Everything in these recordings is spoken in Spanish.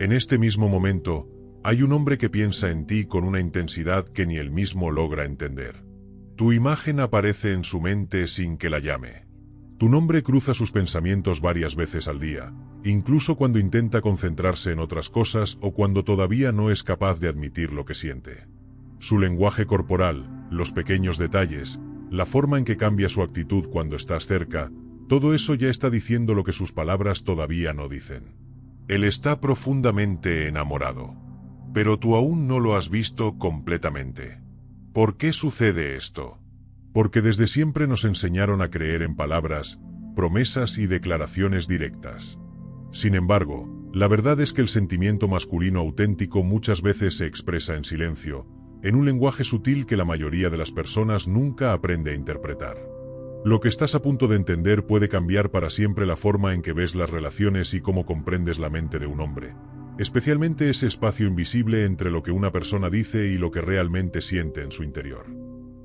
En este mismo momento, hay un hombre que piensa en ti con una intensidad que ni él mismo logra entender. Tu imagen aparece en su mente sin que la llame. Tu nombre cruza sus pensamientos varias veces al día, incluso cuando intenta concentrarse en otras cosas o cuando todavía no es capaz de admitir lo que siente. Su lenguaje corporal, los pequeños detalles, la forma en que cambia su actitud cuando estás cerca, todo eso ya está diciendo lo que sus palabras todavía no dicen. Él está profundamente enamorado. Pero tú aún no lo has visto completamente. ¿Por qué sucede esto? Porque desde siempre nos enseñaron a creer en palabras, promesas y declaraciones directas. Sin embargo, la verdad es que el sentimiento masculino auténtico muchas veces se expresa en silencio, en un lenguaje sutil que la mayoría de las personas nunca aprende a interpretar. Lo que estás a punto de entender puede cambiar para siempre la forma en que ves las relaciones y cómo comprendes la mente de un hombre, especialmente ese espacio invisible entre lo que una persona dice y lo que realmente siente en su interior.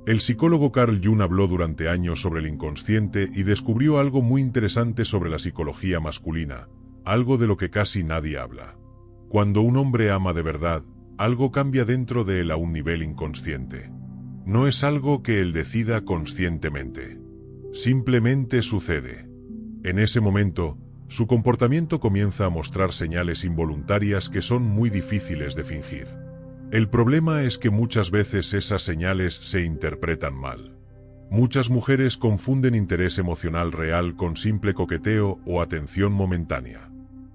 El psicólogo Carl Jung habló durante años sobre el inconsciente y descubrió algo muy interesante sobre la psicología masculina, algo de lo que casi nadie habla. Cuando un hombre ama de verdad, algo cambia dentro de él a un nivel inconsciente. No es algo que él decida conscientemente. Simplemente sucede. En ese momento, su comportamiento comienza a mostrar señales involuntarias que son muy difíciles de fingir. El problema es que muchas veces esas señales se interpretan mal. Muchas mujeres confunden interés emocional real con simple coqueteo o atención momentánea.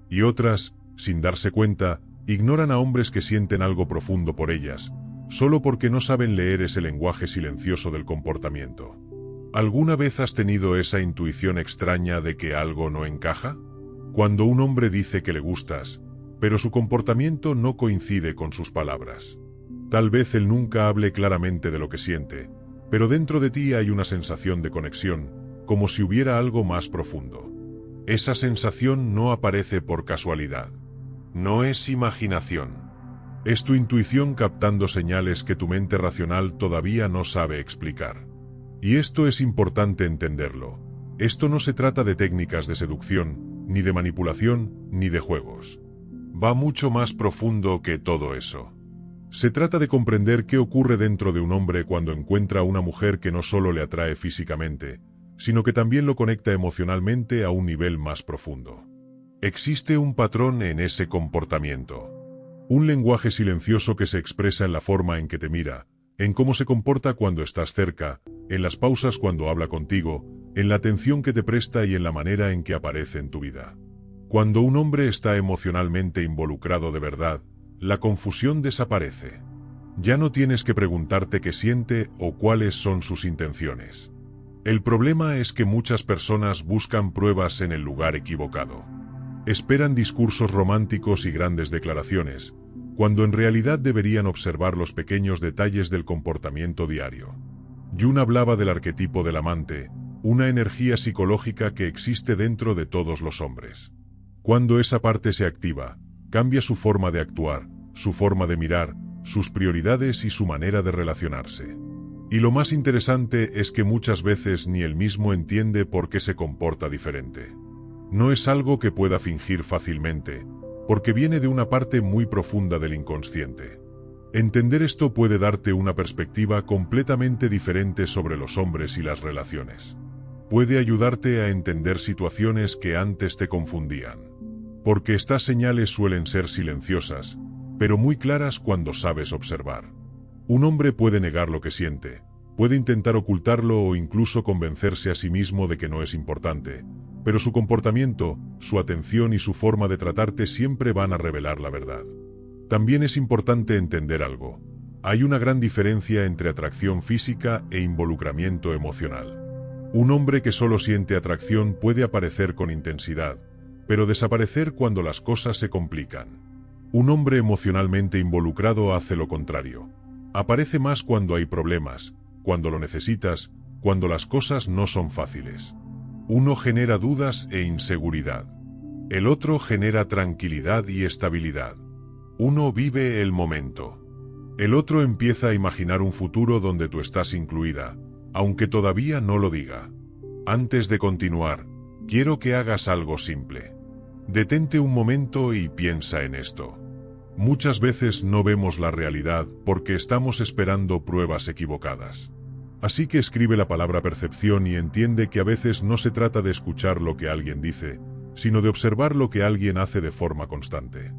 Y otras, sin darse cuenta, ignoran a hombres que sienten algo profundo por ellas, solo porque no saben leer ese lenguaje silencioso del comportamiento. ¿Alguna vez has tenido esa intuición extraña de que algo no encaja? Cuando un hombre dice que le gustas, pero su comportamiento no coincide con sus palabras. Tal vez él nunca hable claramente de lo que siente, pero dentro de ti hay una sensación de conexión, como si hubiera algo más profundo. Esa sensación no aparece por casualidad. No es imaginación. Es tu intuición captando señales que tu mente racional todavía no sabe explicar. Y esto es importante entenderlo. Esto no se trata de técnicas de seducción, ni de manipulación, ni de juegos. Va mucho más profundo que todo eso. Se trata de comprender qué ocurre dentro de un hombre cuando encuentra a una mujer que no solo le atrae físicamente, sino que también lo conecta emocionalmente a un nivel más profundo. Existe un patrón en ese comportamiento. Un lenguaje silencioso que se expresa en la forma en que te mira, en cómo se comporta cuando estás cerca, en las pausas cuando habla contigo, en la atención que te presta y en la manera en que aparece en tu vida. Cuando un hombre está emocionalmente involucrado de verdad, la confusión desaparece. Ya no tienes que preguntarte qué siente o cuáles son sus intenciones. El problema es que muchas personas buscan pruebas en el lugar equivocado. Esperan discursos románticos y grandes declaraciones, cuando en realidad deberían observar los pequeños detalles del comportamiento diario. Jung hablaba del arquetipo del amante, una energía psicológica que existe dentro de todos los hombres. Cuando esa parte se activa, cambia su forma de actuar, su forma de mirar, sus prioridades y su manera de relacionarse. Y lo más interesante es que muchas veces ni él mismo entiende por qué se comporta diferente. No es algo que pueda fingir fácilmente, porque viene de una parte muy profunda del inconsciente. Entender esto puede darte una perspectiva completamente diferente sobre los hombres y las relaciones. Puede ayudarte a entender situaciones que antes te confundían. Porque estas señales suelen ser silenciosas, pero muy claras cuando sabes observar. Un hombre puede negar lo que siente, puede intentar ocultarlo o incluso convencerse a sí mismo de que no es importante, pero su comportamiento, su atención y su forma de tratarte siempre van a revelar la verdad. También es importante entender algo. Hay una gran diferencia entre atracción física e involucramiento emocional. Un hombre que solo siente atracción puede aparecer con intensidad, pero desaparecer cuando las cosas se complican. Un hombre emocionalmente involucrado hace lo contrario. Aparece más cuando hay problemas, cuando lo necesitas, cuando las cosas no son fáciles. Uno genera dudas e inseguridad. El otro genera tranquilidad y estabilidad. Uno vive el momento. El otro empieza a imaginar un futuro donde tú estás incluida, aunque todavía no lo diga. Antes de continuar, quiero que hagas algo simple. Detente un momento y piensa en esto. Muchas veces no vemos la realidad porque estamos esperando pruebas equivocadas. Así que escribe la palabra percepción y entiende que a veces no se trata de escuchar lo que alguien dice, sino de observar lo que alguien hace de forma constante.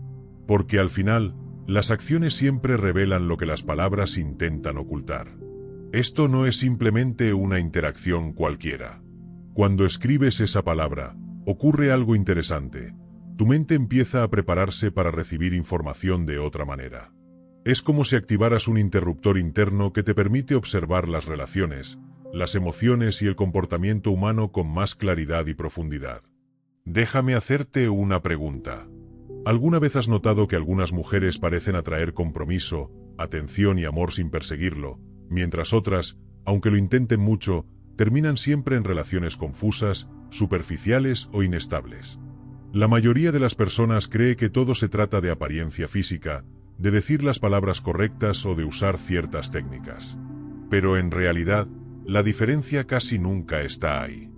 Porque al final, las acciones siempre revelan lo que las palabras intentan ocultar. Esto no es simplemente una interacción cualquiera. Cuando escribes esa palabra, ocurre algo interesante. Tu mente empieza a prepararse para recibir información de otra manera. Es como si activaras un interruptor interno que te permite observar las relaciones, las emociones y el comportamiento humano con más claridad y profundidad. Déjame hacerte una pregunta. ¿Alguna vez has notado que algunas mujeres parecen atraer compromiso, atención y amor sin perseguirlo, mientras otras, aunque lo intenten mucho, terminan siempre en relaciones confusas, superficiales o inestables? La mayoría de las personas cree que todo se trata de apariencia física, de decir las palabras correctas o de usar ciertas técnicas. Pero en realidad, la diferencia casi nunca está ahí.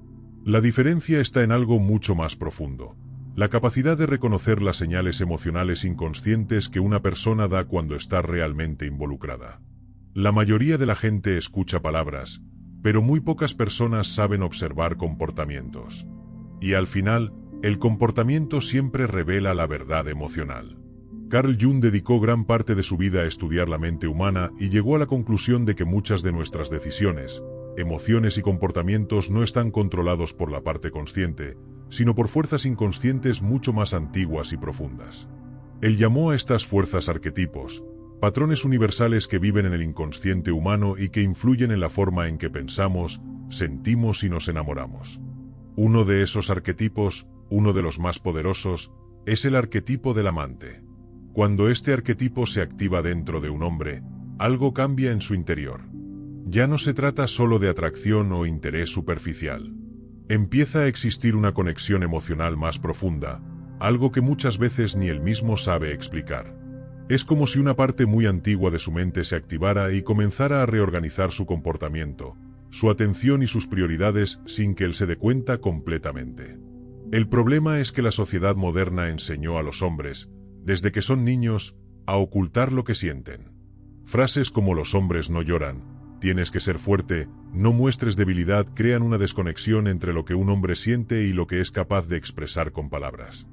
La diferencia está en algo mucho más profundo. La capacidad de reconocer las señales emocionales inconscientes que una persona da cuando está realmente involucrada. La mayoría de la gente escucha palabras, pero muy pocas personas saben observar comportamientos. Y al final, el comportamiento siempre revela la verdad emocional. Carl Jung dedicó gran parte de su vida a estudiar la mente humana y llegó a la conclusión de que muchas de nuestras decisiones, emociones y comportamientos no están controlados por la parte consciente, sino por fuerzas inconscientes mucho más antiguas y profundas. Él llamó a estas fuerzas arquetipos, patrones universales que viven en el inconsciente humano y que influyen en la forma en que pensamos, sentimos y nos enamoramos. Uno de esos arquetipos, uno de los más poderosos, es el arquetipo del amante. Cuando este arquetipo se activa dentro de un hombre, algo cambia en su interior. Ya no se trata solo de atracción o interés superficial. Empieza a existir una conexión emocional más profunda, algo que muchas veces ni él mismo sabe explicar. Es como si una parte muy antigua de su mente se activara y comenzara a reorganizar su comportamiento, su atención y sus prioridades sin que él se dé cuenta completamente. El problema es que la sociedad moderna enseñó a los hombres, desde que son niños, a ocultar lo que sienten. Frases como los hombres no lloran, tienes que ser fuerte, no muestres debilidad crean una desconexión entre lo que un hombre siente y lo que es capaz de expresar con palabras.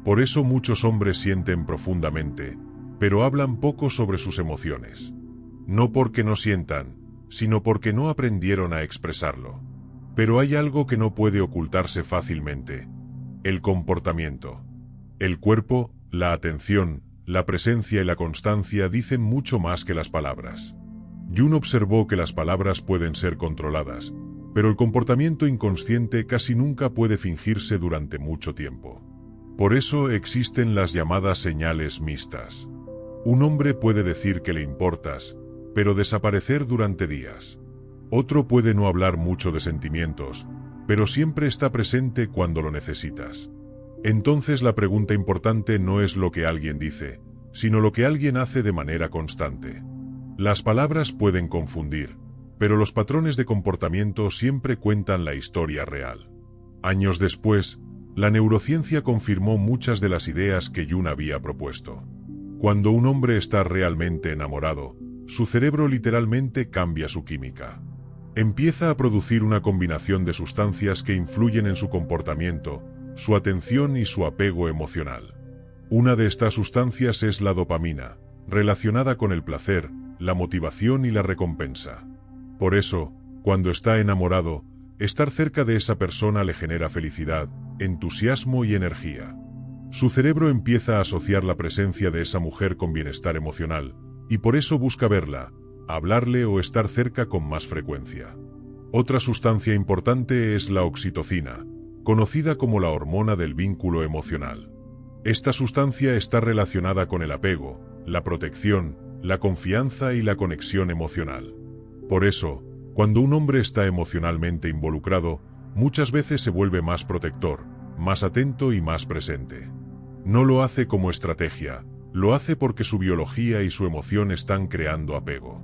Por eso muchos hombres sienten profundamente, pero hablan poco sobre sus emociones. No porque no sientan, sino porque no aprendieron a expresarlo. Pero hay algo que no puede ocultarse fácilmente: el comportamiento. El cuerpo, la atención, la presencia y la constancia dicen mucho más que las palabras. Jung observó que las palabras pueden ser controladas, pero el comportamiento inconsciente casi nunca puede fingirse durante mucho tiempo. Por eso existen las llamadas señales mixtas. Un hombre puede decir que le importas, pero desaparecer durante días. Otro puede no hablar mucho de sentimientos, pero siempre está presente cuando lo necesitas. Entonces la pregunta importante no es lo que alguien dice, sino lo que alguien hace de manera constante. Las palabras pueden confundir, pero los patrones de comportamiento siempre cuentan la historia real. Años después, la neurociencia confirmó muchas de las ideas que Jung había propuesto. Cuando un hombre está realmente enamorado, su cerebro literalmente cambia su química. Empieza a producir una combinación de sustancias que influyen en su comportamiento, su atención y su apego emocional. Una de estas sustancias es la dopamina, relacionada con el placer, la motivación y la recompensa. Por eso, cuando está enamorado, estar cerca de esa persona le genera felicidad, entusiasmo y energía. Su cerebro empieza a asociar la presencia de esa mujer con bienestar emocional, y por eso busca verla, hablarle o estar cerca con más frecuencia. Otra sustancia importante es la oxitocina, conocida como la hormona del vínculo emocional. Esta sustancia está relacionada con el apego, la protección, la confianza y la conexión emocional. Por eso, cuando un hombre está emocionalmente involucrado, muchas veces se vuelve más protector, más atento y más presente. No lo hace como estrategia, lo hace porque su biología y su emoción están creando apego.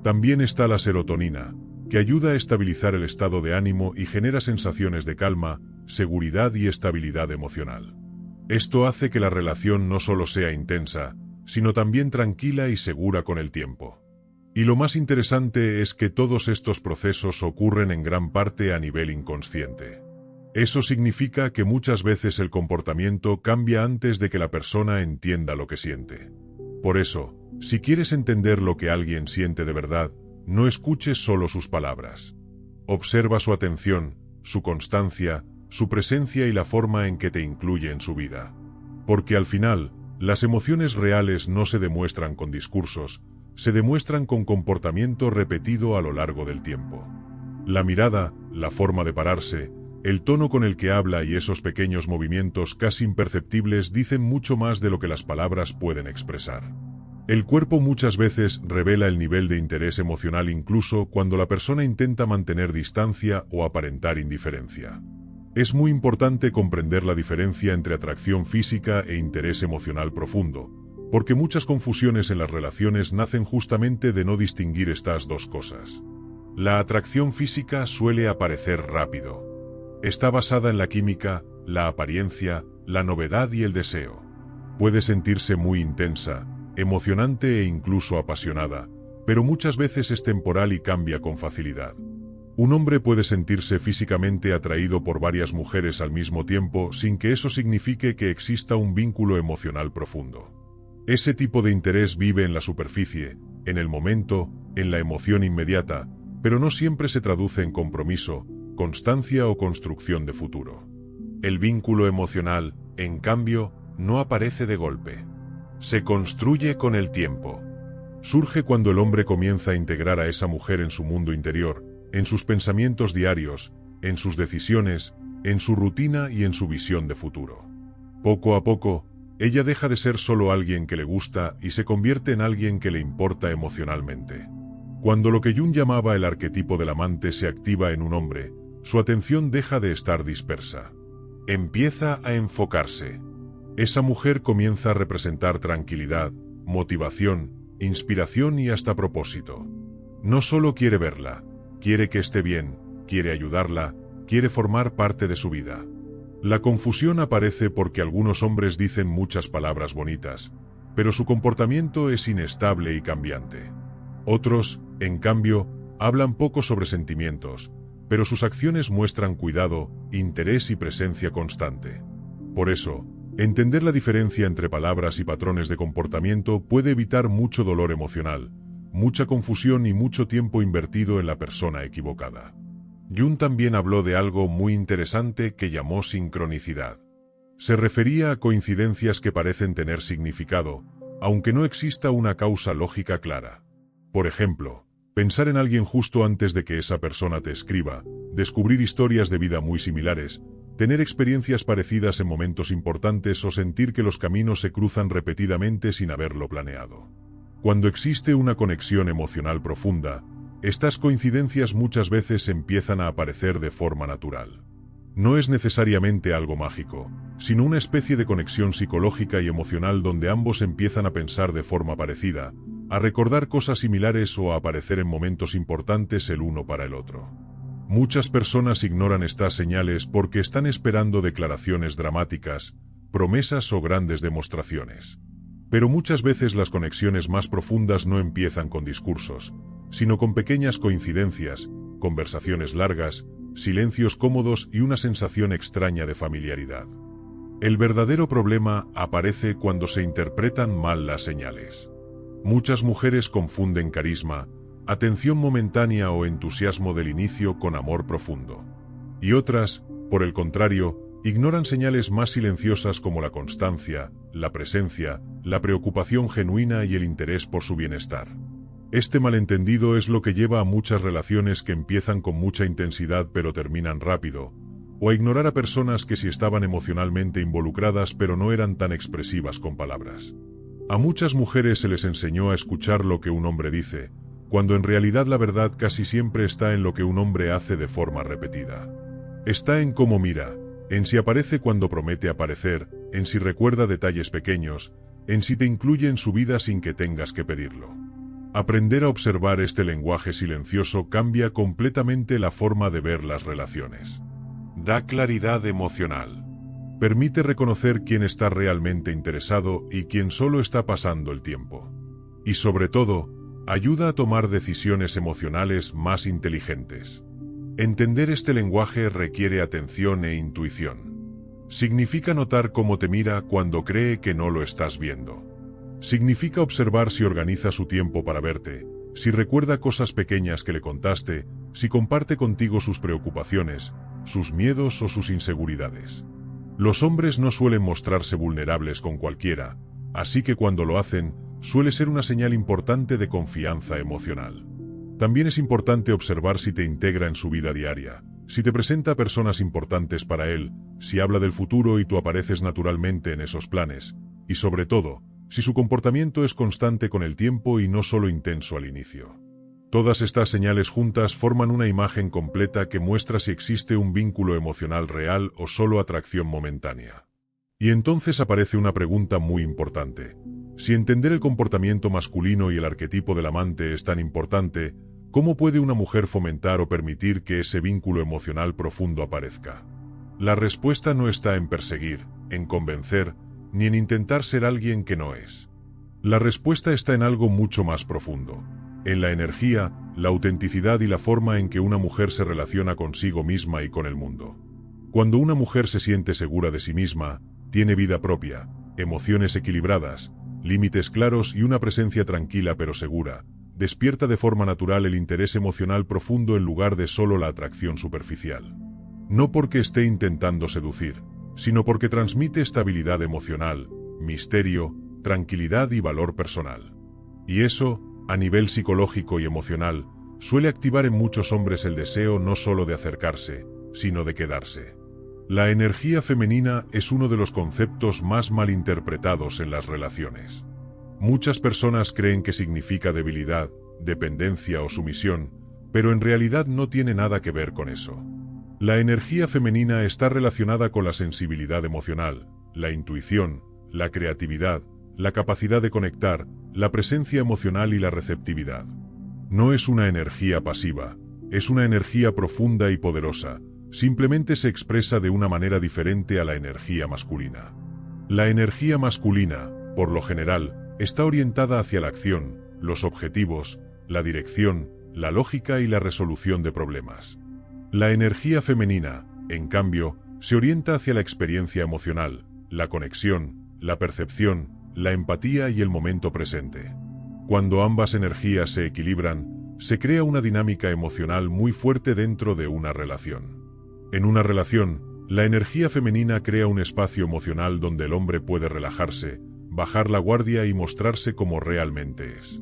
También está la serotonina, que ayuda a estabilizar el estado de ánimo y genera sensaciones de calma, seguridad y estabilidad emocional. Esto hace que la relación no solo sea intensa, sino también tranquila y segura con el tiempo. Y lo más interesante es que todos estos procesos ocurren en gran parte a nivel inconsciente. Eso significa que muchas veces el comportamiento cambia antes de que la persona entienda lo que siente. Por eso, si quieres entender lo que alguien siente de verdad, no escuches solo sus palabras. Observa su atención, su constancia, su presencia y la forma en que te incluye en su vida. Porque al final, las emociones reales no se demuestran con discursos, se demuestran con comportamiento repetido a lo largo del tiempo. La mirada, la forma de pararse, el tono con el que habla y esos pequeños movimientos casi imperceptibles dicen mucho más de lo que las palabras pueden expresar. El cuerpo muchas veces revela el nivel de interés emocional incluso cuando la persona intenta mantener distancia o aparentar indiferencia. Es muy importante comprender la diferencia entre atracción física e interés emocional profundo, porque muchas confusiones en las relaciones nacen justamente de no distinguir estas dos cosas. La atracción física suele aparecer rápido. Está basada en la química, la apariencia, la novedad y el deseo. Puede sentirse muy intensa, emocionante e incluso apasionada, pero muchas veces es temporal y cambia con facilidad. Un hombre puede sentirse físicamente atraído por varias mujeres al mismo tiempo sin que eso signifique que exista un vínculo emocional profundo. Ese tipo de interés vive en la superficie, en el momento, en la emoción inmediata, pero no siempre se traduce en compromiso, constancia o construcción de futuro. El vínculo emocional, en cambio, no aparece de golpe. Se construye con el tiempo. Surge cuando el hombre comienza a integrar a esa mujer en su mundo interior, en sus pensamientos diarios, en sus decisiones, en su rutina y en su visión de futuro. Poco a poco, ella deja de ser solo alguien que le gusta y se convierte en alguien que le importa emocionalmente. Cuando lo que Jung llamaba el arquetipo del amante se activa en un hombre, su atención deja de estar dispersa. Empieza a enfocarse. Esa mujer comienza a representar tranquilidad, motivación, inspiración y hasta propósito. No solo quiere verla, quiere que esté bien, quiere ayudarla, quiere formar parte de su vida. La confusión aparece porque algunos hombres dicen muchas palabras bonitas, pero su comportamiento es inestable y cambiante. Otros, en cambio, hablan poco sobre sentimientos, pero sus acciones muestran cuidado, interés y presencia constante. Por eso, entender la diferencia entre palabras y patrones de comportamiento puede evitar mucho dolor emocional, mucha confusión y mucho tiempo invertido en la persona equivocada. Jung también habló de algo muy interesante que llamó sincronicidad. Se refería a coincidencias que parecen tener significado, aunque no exista una causa lógica clara. Por ejemplo, pensar en alguien justo antes de que esa persona te escriba, descubrir historias de vida muy similares, tener experiencias parecidas en momentos importantes o sentir que los caminos se cruzan repetidamente sin haberlo planeado. Cuando existe una conexión emocional profunda, estas coincidencias muchas veces empiezan a aparecer de forma natural. No es necesariamente algo mágico, sino una especie de conexión psicológica y emocional donde ambos empiezan a pensar de forma parecida, a recordar cosas similares o a aparecer en momentos importantes el uno para el otro. Muchas personas ignoran estas señales porque están esperando declaraciones dramáticas, promesas o grandes demostraciones. Pero muchas veces las conexiones más profundas no empiezan con discursos, sino con pequeñas coincidencias, conversaciones largas, silencios cómodos y una sensación extraña de familiaridad. El verdadero problema aparece cuando se interpretan mal las señales. Muchas mujeres confunden carisma, atención momentánea o entusiasmo del inicio con amor profundo. Y otras, por el contrario, ignoran señales más silenciosas como la constancia, la presencia, la preocupación genuina y el interés por su bienestar. Este malentendido es lo que lleva a muchas relaciones que empiezan con mucha intensidad pero terminan rápido, o a ignorar a personas que sí estaban emocionalmente involucradas pero no eran tan expresivas con palabras. A muchas mujeres se les enseñó a escuchar lo que un hombre dice, cuando en realidad la verdad casi siempre está en lo que un hombre hace de forma repetida. Está en cómo mira, en si aparece cuando promete aparecer, en si recuerda detalles pequeños, en si te incluye en su vida sin que tengas que pedirlo. Aprender a observar este lenguaje silencioso cambia completamente la forma de ver las relaciones. Da claridad emocional. Permite reconocer quién está realmente interesado y quién solo está pasando el tiempo. Y sobre todo, ayuda a tomar decisiones emocionales más inteligentes. Entender este lenguaje requiere atención e intuición. Significa notar cómo te mira cuando cree que no lo estás viendo. Significa observar si organiza su tiempo para verte, si recuerda cosas pequeñas que le contaste, si comparte contigo sus preocupaciones, sus miedos o sus inseguridades. Los hombres no suelen mostrarse vulnerables con cualquiera, así que cuando lo hacen, suele ser una señal importante de confianza emocional. También es importante observar si te integra en su vida diaria, si te presenta a personas importantes para él, si habla del futuro y tú apareces naturalmente en esos planes, y sobre todo, si su comportamiento es constante con el tiempo y no solo intenso al inicio. Todas estas señales juntas forman una imagen completa que muestra si existe un vínculo emocional real o solo atracción momentánea. Y entonces aparece una pregunta muy importante. Si entender el comportamiento masculino y el arquetipo del amante es tan importante, ¿cómo puede una mujer fomentar o permitir que ese vínculo emocional profundo aparezca? La respuesta no está en perseguir, en convencer, ni en intentar ser alguien que no es. La respuesta está en algo mucho más profundo. En la energía, la autenticidad y la forma en que una mujer se relaciona consigo misma y con el mundo. Cuando una mujer se siente segura de sí misma, tiene vida propia, emociones equilibradas, límites claros y una presencia tranquila pero segura, despierta de forma natural el interés emocional profundo en lugar de solo la atracción superficial. No porque esté intentando seducir, sino porque transmite estabilidad emocional, misterio, tranquilidad y valor personal. Y eso, a nivel psicológico y emocional, suele activar en muchos hombres el deseo no solo de acercarse, sino de quedarse. La energía femenina es uno de los conceptos más malinterpretados en las relaciones. Muchas personas creen que significa debilidad, dependencia o sumisión, pero en realidad no tiene nada que ver con eso. La energía femenina está relacionada con la sensibilidad emocional, la intuición, la creatividad, la capacidad de conectar, la presencia emocional y la receptividad. No es una energía pasiva, es una energía profunda y poderosa, simplemente se expresa de una manera diferente a la energía masculina. La energía masculina, por lo general, está orientada hacia la acción, los objetivos, la dirección, la lógica y la resolución de problemas. La energía femenina, en cambio, se orienta hacia la experiencia emocional, la conexión, la percepción, la empatía y el momento presente. Cuando ambas energías se equilibran, se crea una dinámica emocional muy fuerte dentro de una relación. En una relación, la energía femenina crea un espacio emocional donde el hombre puede relajarse, bajar la guardia y mostrarse como realmente es.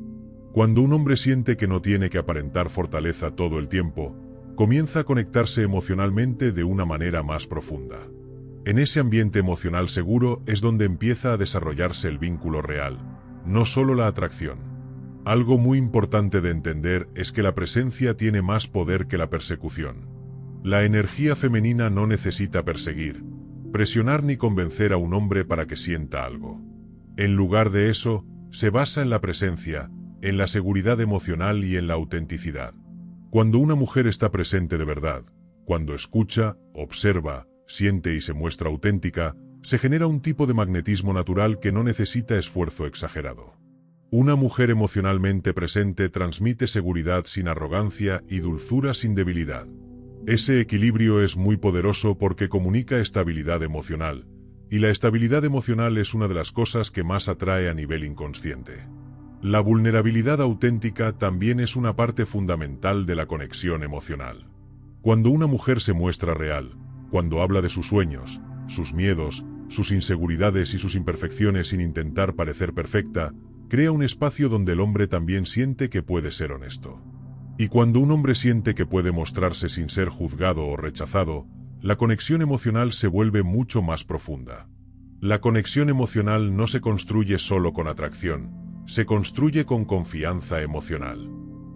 Cuando un hombre siente que no tiene que aparentar fortaleza todo el tiempo, comienza a conectarse emocionalmente de una manera más profunda. En ese ambiente emocional seguro es donde empieza a desarrollarse el vínculo real, no solo la atracción. Algo muy importante de entender es que la presencia tiene más poder que la persecución. La energía femenina no necesita perseguir, presionar ni convencer a un hombre para que sienta algo. En lugar de eso, se basa en la presencia, en la seguridad emocional y en la autenticidad. Cuando una mujer está presente de verdad, cuando escucha, observa, siente y se muestra auténtica, se genera un tipo de magnetismo natural que no necesita esfuerzo exagerado. Una mujer emocionalmente presente transmite seguridad sin arrogancia y dulzura sin debilidad. Ese equilibrio es muy poderoso porque comunica estabilidad emocional, y la estabilidad emocional es una de las cosas que más atrae a nivel inconsciente. La vulnerabilidad auténtica también es una parte fundamental de la conexión emocional. Cuando una mujer se muestra real, cuando habla de sus sueños, sus miedos, sus inseguridades y sus imperfecciones sin intentar parecer perfecta, crea un espacio donde el hombre también siente que puede ser honesto. Y cuando un hombre siente que puede mostrarse sin ser juzgado o rechazado, la conexión emocional se vuelve mucho más profunda. La conexión emocional no se construye solo con atracción, se construye con confianza emocional.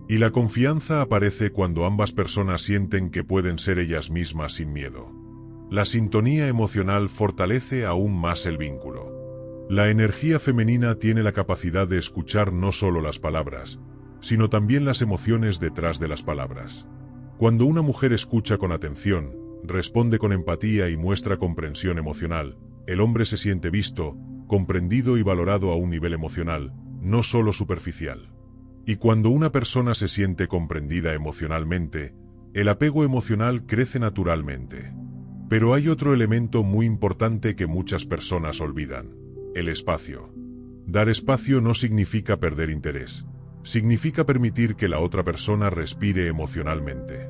Y la confianza aparece cuando ambas personas sienten que pueden ser ellas mismas sin miedo. La sintonía emocional fortalece aún más el vínculo. La energía femenina tiene la capacidad de escuchar no solo las palabras, sino también las emociones detrás de las palabras. Cuando una mujer escucha con atención, responde con empatía y muestra comprensión emocional. El hombre se siente visto, comprendido y valorado a un nivel emocional, no solo superficial. Y cuando una persona se siente comprendida emocionalmente, el apego emocional crece naturalmente. Pero hay otro elemento muy importante que muchas personas olvidan: el espacio. Dar espacio no significa perder interés. Significa permitir que la otra persona respire emocionalmente.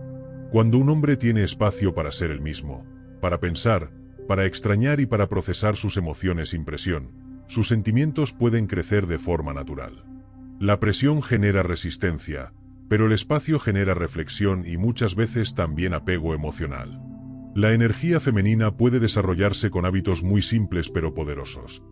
Cuando un hombre tiene espacio para ser el mismo, para pensar, para extrañar y para procesar sus emociones sin presión, sus sentimientos pueden crecer de forma natural. La presión genera resistencia, pero el espacio genera reflexión y muchas veces también apego emocional. La energía femenina puede desarrollarse con hábitos muy simples pero poderosos.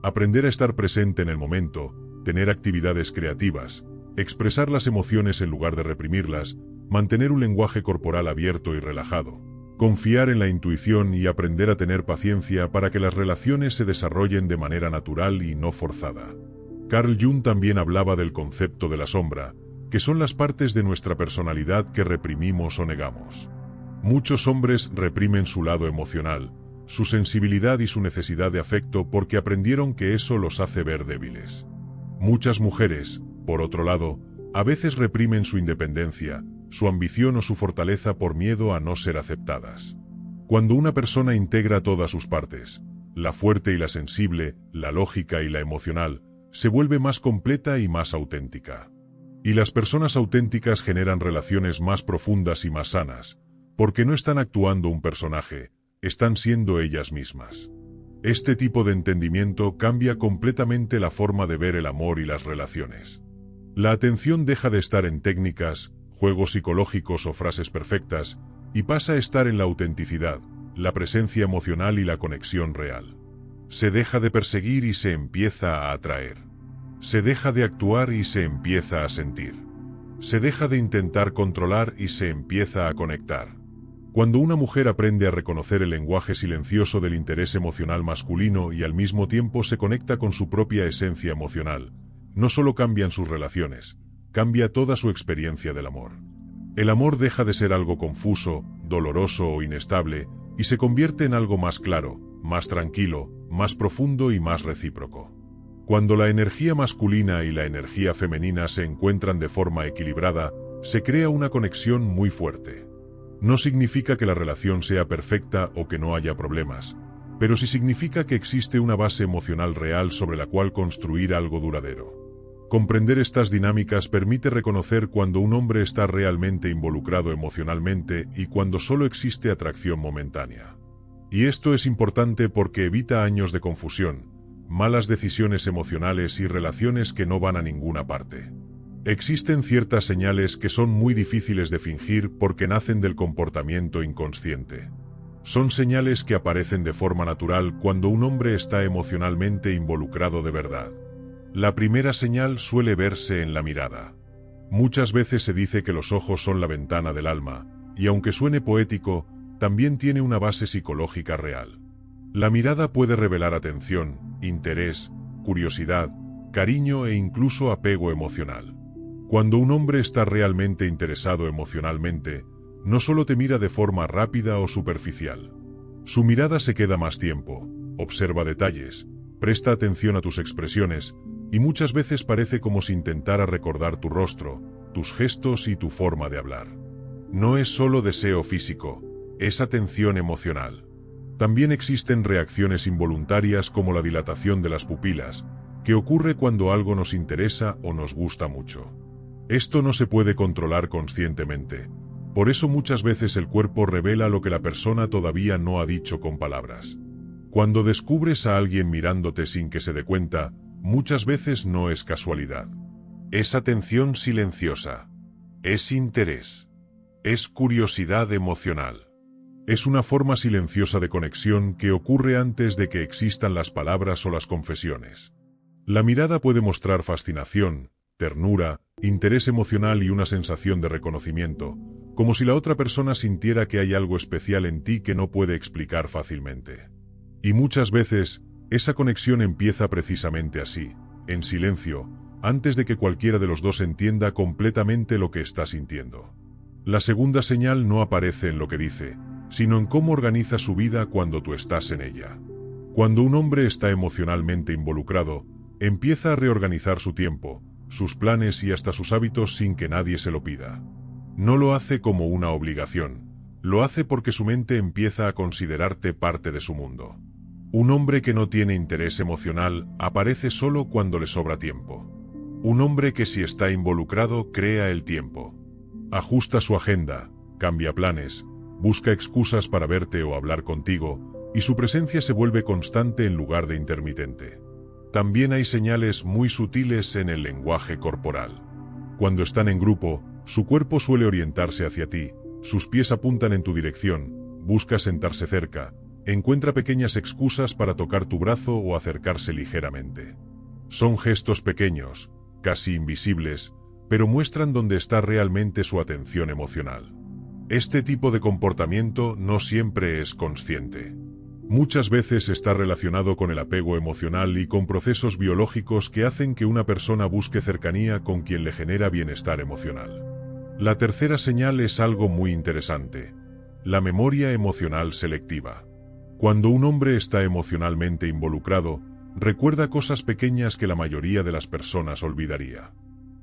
Aprender a estar presente en el momento, tener actividades creativas, expresar las emociones en lugar de reprimirlas, mantener un lenguaje corporal abierto y relajado, confiar en la intuición y aprender a tener paciencia para que las relaciones se desarrollen de manera natural y no forzada. Carl Jung también hablaba del concepto de la sombra, que son las partes de nuestra personalidad que reprimimos o negamos. Muchos hombres reprimen su lado emocional, su sensibilidad y su necesidad de afecto porque aprendieron que eso los hace ver débiles. Muchas mujeres, por otro lado, a veces reprimen su independencia, su ambición o su fortaleza por miedo a no ser aceptadas. Cuando una persona integra todas sus partes, la fuerte y la sensible, la lógica y la emocional, se vuelve más completa y más auténtica. Y las personas auténticas generan relaciones más profundas y más sanas, porque no están actuando un personaje, están siendo ellas mismas. Este tipo de entendimiento cambia completamente la forma de ver el amor y las relaciones. La atención deja de estar en técnicas, juegos psicológicos o frases perfectas, y pasa a estar en la autenticidad, la presencia emocional y la conexión real. Se deja de perseguir y se empieza a atraer. Se deja de actuar y se empieza a sentir. Se deja de intentar controlar y se empieza a conectar. Cuando una mujer aprende a reconocer el lenguaje silencioso del interés emocional masculino y al mismo tiempo se conecta con su propia esencia emocional, no solo cambian sus relaciones, cambia toda su experiencia del amor. El amor deja de ser algo confuso, doloroso o inestable, y se convierte en algo más claro, más tranquilo, más profundo y más recíproco. Cuando la energía masculina y la energía femenina se encuentran de forma equilibrada, se crea una conexión muy fuerte. No significa que la relación sea perfecta o que no haya problemas, pero sí significa que existe una base emocional real sobre la cual construir algo duradero. Comprender estas dinámicas permite reconocer cuando un hombre está realmente involucrado emocionalmente y cuando solo existe atracción momentánea. Y esto es importante porque evita años de confusión, malas decisiones emocionales y relaciones que no van a ninguna parte. Existen ciertas señales que son muy difíciles de fingir porque nacen del comportamiento inconsciente. Son señales que aparecen de forma natural cuando un hombre está emocionalmente involucrado de verdad. La primera señal suele verse en la mirada. Muchas veces se dice que los ojos son la ventana del alma, y aunque suene poético, también tiene una base psicológica real. La mirada puede revelar atención, interés, curiosidad, cariño e incluso apego emocional. Cuando un hombre está realmente interesado emocionalmente, no solo te mira de forma rápida o superficial. Su mirada se queda más tiempo, observa detalles, presta atención a tus expresiones, y muchas veces parece como si intentara recordar tu rostro, tus gestos y tu forma de hablar. No es solo deseo físico, es atención emocional. También existen reacciones involuntarias como la dilatación de las pupilas, que ocurre cuando algo nos interesa o nos gusta mucho. Esto no se puede controlar conscientemente, por eso muchas veces el cuerpo revela lo que la persona todavía no ha dicho con palabras. Cuando descubres a alguien mirándote sin que se dé cuenta, muchas veces no es casualidad. Es atención silenciosa. Es interés. Es curiosidad emocional. Es una forma silenciosa de conexión que ocurre antes de que existan las palabras o las confesiones. La mirada puede mostrar fascinación, ternura, interés emocional y una sensación de reconocimiento, como si la otra persona sintiera que hay algo especial en ti que no puede explicar fácilmente. Y muchas veces, esa conexión empieza precisamente así, en silencio, antes de que cualquiera de los dos entienda completamente lo que está sintiendo. La segunda señal no aparece en lo que dice, sino en cómo organiza su vida cuando tú estás en ella. Cuando un hombre está emocionalmente involucrado, empieza a reorganizar su tiempo, sus planes y hasta sus hábitos sin que nadie se lo pida. No lo hace como una obligación, lo hace porque su mente empieza a considerarte parte de su mundo. Un hombre que no tiene interés emocional aparece solo cuando le sobra tiempo. Un hombre que si está involucrado crea el tiempo. Ajusta su agenda, cambia planes, busca excusas para verte o hablar contigo, y su presencia se vuelve constante en lugar de intermitente. También hay señales muy sutiles en el lenguaje corporal. Cuando están en grupo, su cuerpo suele orientarse hacia ti, sus pies apuntan en tu dirección, busca sentarse cerca, encuentra pequeñas excusas para tocar tu brazo o acercarse ligeramente. Son gestos pequeños, casi invisibles, pero muestran dónde está realmente su atención emocional. Este tipo de comportamiento no siempre es consciente. Muchas veces está relacionado con el apego emocional y con procesos biológicos que hacen que una persona busque cercanía con quien le genera bienestar emocional. La tercera señal es algo muy interesante: la memoria emocional selectiva. Cuando un hombre está emocionalmente involucrado, recuerda cosas pequeñas que la mayoría de las personas olvidaría.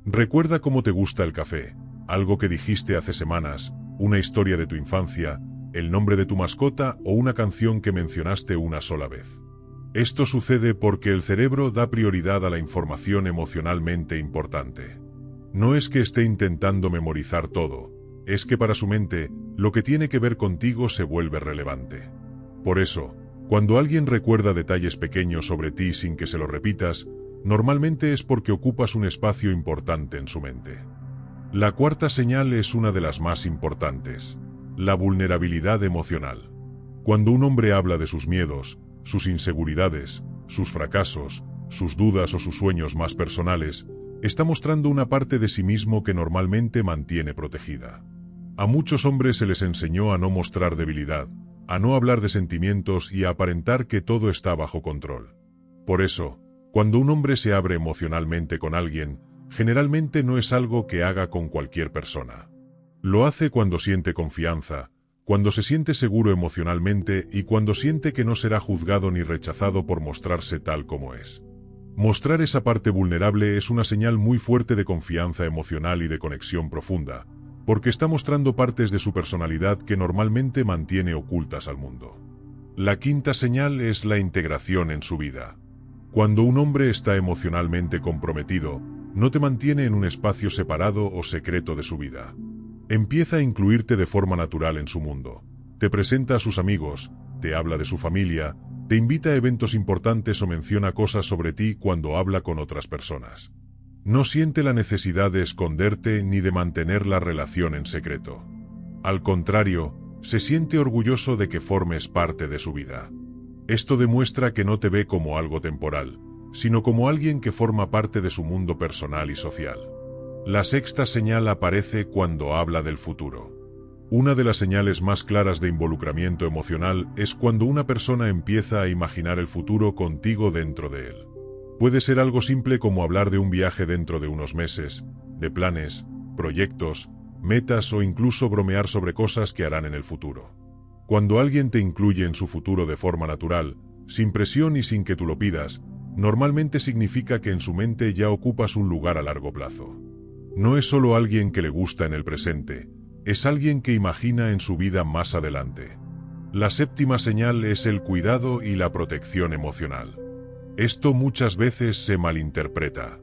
Recuerda cómo te gusta el café, algo que dijiste hace semanas, una historia de tu infancia, el nombre de tu mascota o una canción que mencionaste una sola vez. Esto sucede porque el cerebro da prioridad a la información emocionalmente importante. No es que esté intentando memorizar todo, es que para su mente, lo que tiene que ver contigo se vuelve relevante. Por eso, cuando alguien recuerda detalles pequeños sobre ti sin que se lo repitas, normalmente es porque ocupas un espacio importante en su mente. La cuarta señal es una de las más importantes: la vulnerabilidad emocional. Cuando un hombre habla de sus miedos, sus inseguridades, sus fracasos, sus dudas o sus sueños más personales, está mostrando una parte de sí mismo que normalmente mantiene protegida. A muchos hombres se les enseñó a no mostrar debilidad, a no hablar de sentimientos y a aparentar que todo está bajo control. Por eso, cuando un hombre se abre emocionalmente con alguien, generalmente no es algo que haga con cualquier persona. Lo hace cuando siente confianza, cuando se siente seguro emocionalmente y cuando siente que no será juzgado ni rechazado por mostrarse tal como es. Mostrar esa parte vulnerable es una señal muy fuerte de confianza emocional y de conexión profunda, porque está mostrando partes de su personalidad que normalmente mantiene ocultas al mundo. La quinta señal es la integración en su vida. Cuando un hombre está emocionalmente comprometido, no te mantiene en un espacio separado o secreto de su vida. Empieza a incluirte de forma natural en su mundo. Te presenta a sus amigos, te habla de su familia, te invita a eventos importantes o menciona cosas sobre ti cuando habla con otras personas. No siente la necesidad de esconderte ni de mantener la relación en secreto. Al contrario, se siente orgulloso de que formes parte de su vida. Esto demuestra que no te ve como algo temporal, sino como alguien que forma parte de su mundo personal y social. La sexta señal aparece cuando habla del futuro. Una de las señales más claras de involucramiento emocional es cuando una persona empieza a imaginar el futuro contigo dentro de él. Puede ser algo simple como hablar de un viaje dentro de unos meses, de planes, proyectos, metas o incluso bromear sobre cosas que harán en el futuro. Cuando alguien te incluye en su futuro de forma natural, sin presión y sin que tú lo pidas, normalmente significa que en su mente ya ocupas un lugar a largo plazo. No es solo alguien que le gusta en el presente, es alguien que imagina en su vida más adelante. La séptima señal es el cuidado y la protección emocional. Esto muchas veces se malinterpreta.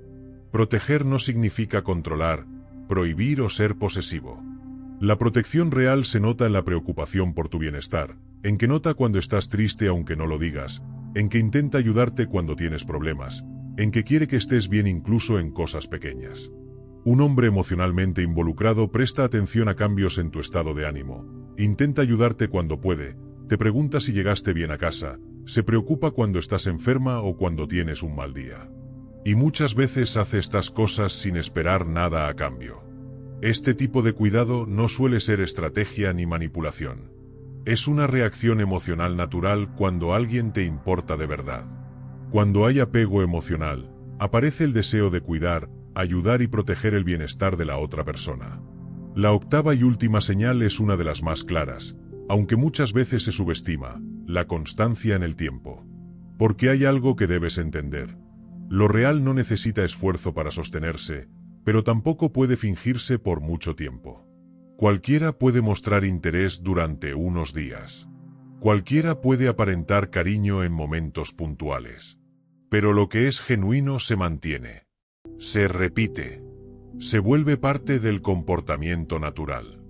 Proteger no significa controlar, prohibir o ser posesivo. La protección real se nota en la preocupación por tu bienestar, en que nota cuando estás triste aunque no lo digas, en que intenta ayudarte cuando tienes problemas, en que quiere que estés bien incluso en cosas pequeñas. Un hombre emocionalmente involucrado presta atención a cambios en tu estado de ánimo, intenta ayudarte cuando puede, te pregunta si llegaste bien a casa, se preocupa cuando estás enferma o cuando tienes un mal día. Y muchas veces hace estas cosas sin esperar nada a cambio. Este tipo de cuidado no suele ser estrategia ni manipulación. Es una reacción emocional natural cuando alguien te importa de verdad. Cuando hay apego emocional, aparece el deseo de cuidar, ayudar y proteger el bienestar de la otra persona. La octava y última señal es una de las más claras. aunque muchas veces se subestima, la constancia en el tiempo. Porque hay algo que debes entender. Lo real no necesita esfuerzo para sostenerse, pero tampoco puede fingirse por mucho tiempo. Cualquiera puede mostrar interés durante unos días. Cualquiera puede aparentar cariño en momentos puntuales. Pero lo que es genuino se mantiene. Se repite. Se vuelve parte del comportamiento natural.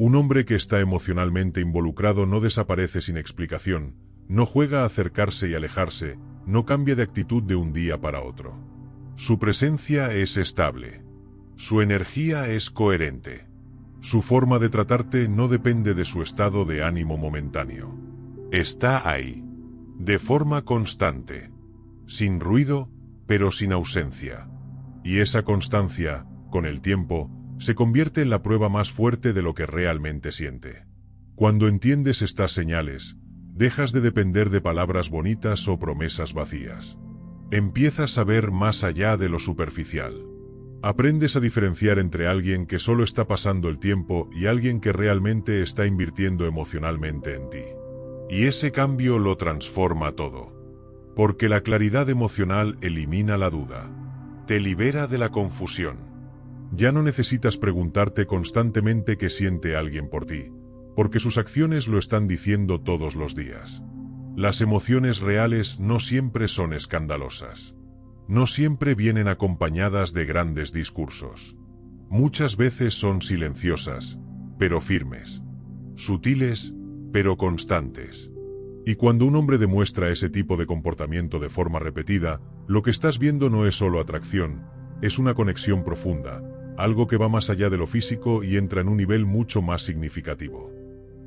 Un hombre que está emocionalmente involucrado no desaparece sin explicación, no juega a acercarse y alejarse, no cambia de actitud de un día para otro. Su presencia es estable. Su energía es coherente. Su forma de tratarte no depende de su estado de ánimo momentáneo. Está ahí. De forma constante. Sin ruido, pero sin ausencia. Y esa constancia, con el tiempo, se convierte en la prueba más fuerte de lo que realmente siente. Cuando entiendes estas señales, dejas de depender de palabras bonitas o promesas vacías. Empiezas a ver más allá de lo superficial. Aprendes a diferenciar entre alguien que solo está pasando el tiempo y alguien que realmente está invirtiendo emocionalmente en ti. Y ese cambio lo transforma todo. Porque la claridad emocional elimina la duda. Te libera de la confusión. Ya no necesitas preguntarte constantemente qué siente alguien por ti, porque sus acciones lo están diciendo todos los días. Las emociones reales no siempre son escandalosas. No siempre vienen acompañadas de grandes discursos. Muchas veces son silenciosas, pero firmes. Sutiles, pero constantes. Y cuando un hombre demuestra ese tipo de comportamiento de forma repetida, lo que estás viendo no es solo atracción, es una conexión profunda, algo que va más allá de lo físico y entra en un nivel mucho más significativo.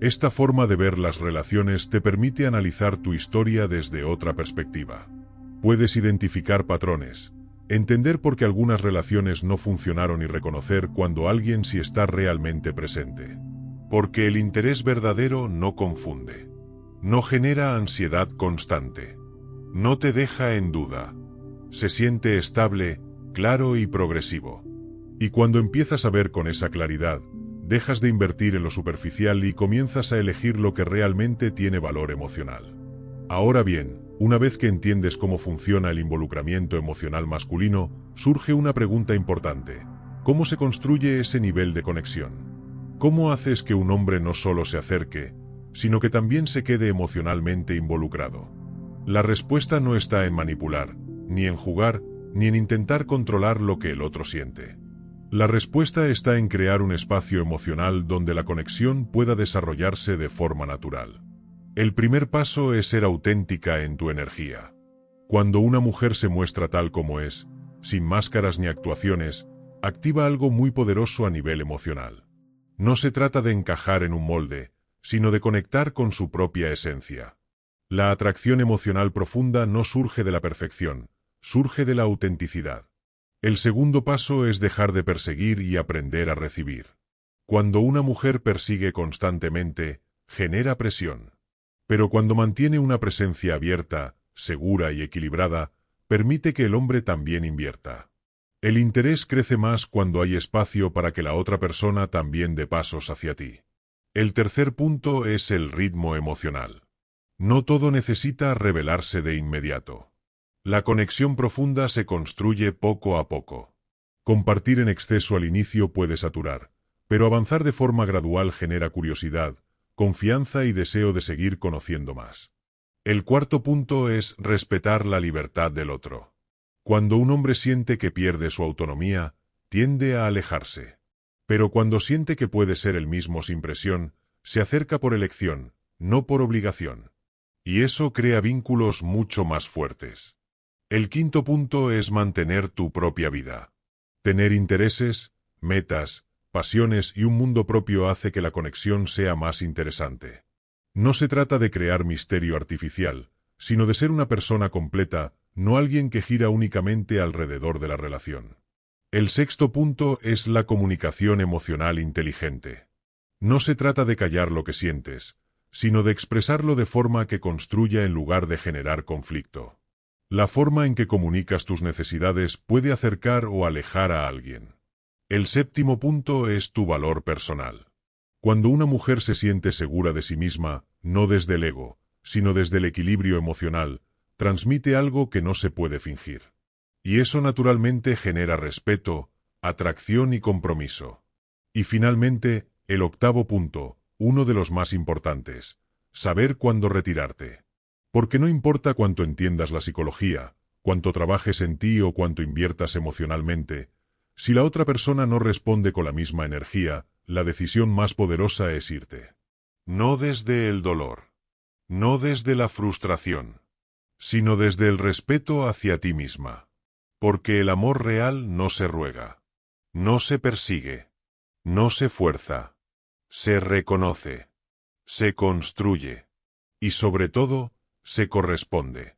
Esta forma de ver las relaciones te permite analizar tu historia desde otra perspectiva. Puedes identificar patrones, entender por qué algunas relaciones no funcionaron y reconocer cuando alguien sí está realmente presente. Porque el interés verdadero no confunde. No genera ansiedad constante. No te deja en duda. Se siente estable, claro y progresivo. Y cuando empiezas a ver con esa claridad, dejas de invertir en lo superficial y comienzas a elegir lo que realmente tiene valor emocional. Ahora bien, una vez que entiendes cómo funciona el involucramiento emocional masculino, surge una pregunta importante. ¿Cómo se construye ese nivel de conexión? ¿Cómo haces que un hombre no solo se acerque, sino que también se quede emocionalmente involucrado? La respuesta no está en manipular, ni en jugar, ni en intentar controlar lo que el otro siente. La respuesta está en crear un espacio emocional donde la conexión pueda desarrollarse de forma natural. El primer paso es ser auténtica en tu energía. Cuando una mujer se muestra tal como es, sin máscaras ni actuaciones, activa algo muy poderoso a nivel emocional. No se trata de encajar en un molde, sino de conectar con su propia esencia. La atracción emocional profunda no surge de la perfección, surge de la autenticidad. El segundo paso es dejar de perseguir y aprender a recibir. Cuando una mujer persigue constantemente, genera presión. Pero cuando mantiene una presencia abierta, segura y equilibrada, permite que el hombre también invierta. El interés crece más cuando hay espacio para que la otra persona también dé pasos hacia ti. El tercer punto es el ritmo emocional. No todo necesita revelarse de inmediato. La conexión profunda se construye poco a poco. Compartir en exceso al inicio puede saturar, pero avanzar de forma gradual genera curiosidad, confianza y deseo de seguir conociendo más. El cuarto punto es respetar la libertad del otro. Cuando un hombre siente que pierde su autonomía, tiende a alejarse. Pero cuando siente que puede ser el mismo sin presión, se acerca por elección, no por obligación. Y eso crea vínculos mucho más fuertes. El quinto punto es mantener tu propia vida. Tener intereses, metas, pasiones y un mundo propio hace que la conexión sea más interesante. No se trata de crear misterio artificial, sino de ser una persona completa, no alguien que gira únicamente alrededor de la relación. El sexto punto es la comunicación emocional inteligente. No se trata de callar lo que sientes, sino de expresarlo de forma que construya en lugar de generar conflicto. La forma en que comunicas tus necesidades puede acercar o alejar a alguien. El séptimo punto es tu valor personal. Cuando una mujer se siente segura de sí misma, no desde el ego, sino desde el equilibrio emocional, transmite algo que no se puede fingir. Y eso naturalmente genera respeto, atracción y compromiso. Y finalmente, el octavo punto, uno de los más importantes, saber cuándo retirarte. Porque no importa cuánto entiendas la psicología, cuánto trabajes en ti o cuánto inviertas emocionalmente, si la otra persona no responde con la misma energía, la decisión más poderosa es irte. No desde el dolor, no desde la frustración, sino desde el respeto hacia ti misma. Porque el amor real no se ruega, no se persigue, no se fuerza, se reconoce, se construye y sobre todo, se corresponde.